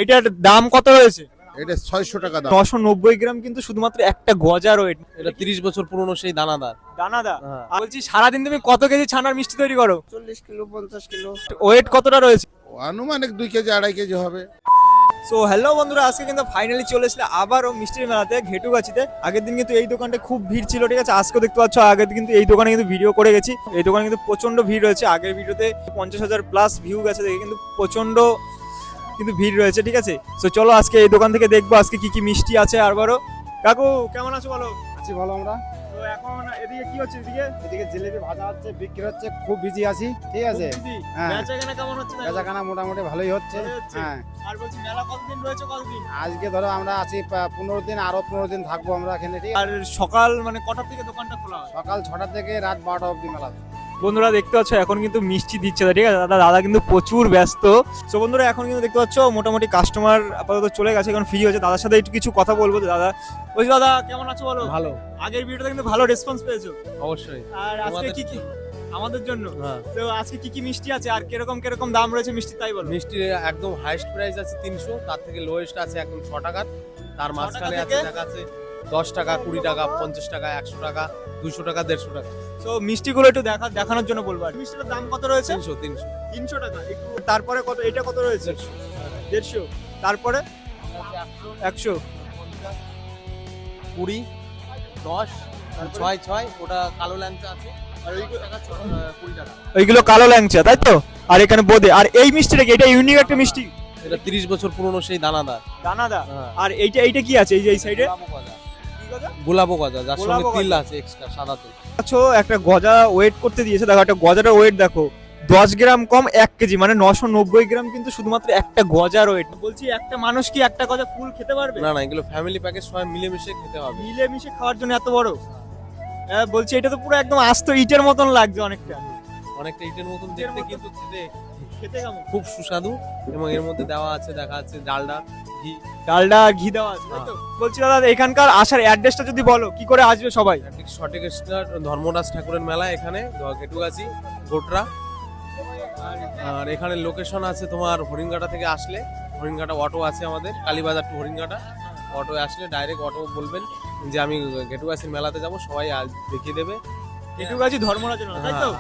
এটার দাম কত রয়েছে? এটা 600 টাকা দাম। 990 গ্রাম কিন্তু শুধুমাত্র একটা গজার ওয়েট। এটা 30 বছর পুরনো সেই দানাদার। দানাদা। হ্যাঁ। আর বলছি সারাদিন তুমি কত কেজি ছানার মিষ্টি তৈরি করো? 40 কিলো 50 কিলো, ওয়েট কতটা রয়েছে? আনুমানিক 2 কেজি 2.5 কেজি হবে। সো হ্যালো বন্ধুরা, আজকে কিন্তু ফাইনালি চলে এসেছে আবারও মিষ্টির মেলাতে ঘেটুগাছিতে। আগের দিন কিন্তু এই দোকানটা খুব ভিড় ছিল, ঠিক আছে? আজকেও দেখতে পাচ্ছ আগের দিন কিন্তু এই দোকানে কিন্তু ভিডিও করে গেছি। এই দোকানে কিন্তু প্রচন্ড ভিড় রয়েছে। আগের ভিডিওতে 50,000 প্লাস ভিউ গেছে, দেখে কিন্তু প্রচন্ড কিন্তু ভিড় রয়েছে, ঠিক আছে? সো চলো আজকে এই দোকান থেকে দেখবো আজকে কি কি মিষ্টি আছে। আরবারও কাকু কেমন আছো বলো? আছি ভালো আমরা। তো এখন এদিকে কি হচ্ছে? এদিকে জিলেবি ভাজা হচ্ছে, বিক্রি হচ্ছে, খুব বিজি আছি, ঠিক আছে? হ্যাঁ। বেচাকেনা কেমন হচ্ছে? বেচাকেনা মোটামুটি ভালোই হচ্ছে। ভালোই হচ্ছে। হ্যাঁ, আর বলছি মেলা কতদিন রয়েছে? কতদিন? আজকে ধরো আমরা আছি 15 দিন, আরো 15 দিন থাকবো আমরা এখানে, ঠিক আছে? আর সকাল মানে কটার থেকে দোকানটা খোলা হয়? সকাল 6টা থেকে রাত 12টা অবধি মেলা। বন্ধুরা দেখতে পাচ্ছ এখন কিন্তু মিষ্টি দিচ্ছে, ঠিক আছে? দাদা কিন্তু প্রচুর ব্যস্ত। তো বন্ধুরা এখন কিন্তু দেখতে পাচ্ছ মোটামুটি কাস্টমার আপাতত চলে গেছে, এখন ফ্রি হয়েছে। দাদার সাথে একটু কিছু কথা বলবো। দাদা বলছি, দাদা কেমন আছো বলো? ভালো, আগের ভিডিওতে কিন্তু ভালো রেসপন্স পেয়েছো। অবশ্যই। আর আজকে তোমাদের কি কি আমাদের জন্য? হ্যাঁ। তো আজকে কি কি মিষ্টি আছে আর কিরকম কিরকম দাম রয়েছে মিষ্টি, তাই বলো। মিষ্টির একদম হাইস্ট প্রাইস আছে 300, তার থেকে লোয়েস্ট আছে একদম 6 টাকার। তার 6 মাঝখানে টাকা আছে থেকে? দেখা আছে 10 টাকা, 20 টাকা, 50 টাকা, 100 টাকা, 200 টাকা, 150 টাকা। তো মিষ্টিগুলো একটু দেখানোর জন্য বলবো। আর মিষ্টিটার দাম কত রয়েছে? 300। 300 টাকা। একটু তারপরে কত? এটা কত রয়েছে? 150। তারপরে 100। 20, 10, 6, ওটা কালো ল্যাংচা আছে। আর ওই টাকা 20 টাকা। ওইগুলো কালো ল্যাংচা, তাই তো? আর এখানে বোদে। আর এই মিষ্টিটা কি? এটা ইউনিক একটা মিষ্টি। এটা 30 বছর পুরনো সেই দানাদার। দানাদা। হ্যাঁ। আর এইটা কি আছে? এই সাইডে গোলাপো গজা, যার সঙ্গে গোলাপো তিল গজা। আছে এক্সট্রা, সাদা তিল। আচ্ছা, একটা গজা ওয়েট করতে দিয়েছে। দেখো একটা গজাটার ওয়েট দেখো, 10 গ্রাম কম 1 কেজি, মানে 990 গ্রাম কিন্তু শুধুমাত্র একটা গজার ওয়েট। বলছি একটা মানুষ কি একটা গজা ফুল খেতে পারবে? না না, এগুলো ফ্যামিলি প্যাকেজ, সবাই মিলেমিশে খেতে হবে। মিলেমিশে খাওয়ার জন্য এত বড়? হ্যাঁ, বলছি এটা তো পুরো একদম আস্ত ইটের মতন লাগছে অনেকটা। অনেকটা ইটের মতন ইটের দেখতে, মতন। কিন্তু খেতে কেমন? খুব সুস্বাদু। এবং এর মধ্যে দেওয়া আছে দেখা যাচ্ছে ডালডা, ঘি। ডালডা আর ঘি দেওয়া আছে, তাই তো? বলছি দাদা এখানকার আসার অ্যাড্রেসটা যদি বলো, কি করে আসবে সবাই? ঠিক সঠিক ধর্মরাজ ঠাকুরের মেলা, এখানে ঘেটুগাছি গোটরা। আর এখানে লোকেশন আছে তোমার হরিণঘাটা থেকে আসলে, হরিণঘাটা অটো আছে আমাদের, কালীবাজার টু হরিণঘাটা। অটো আসলে ডাইরেক্ট অটো বলবেন যে আমি ঘেটুগাছির মেলাতে যাব, সবাই দেখিয়ে দেবে। ঘেটুগাছি ধর্মরাজ, তাই তো?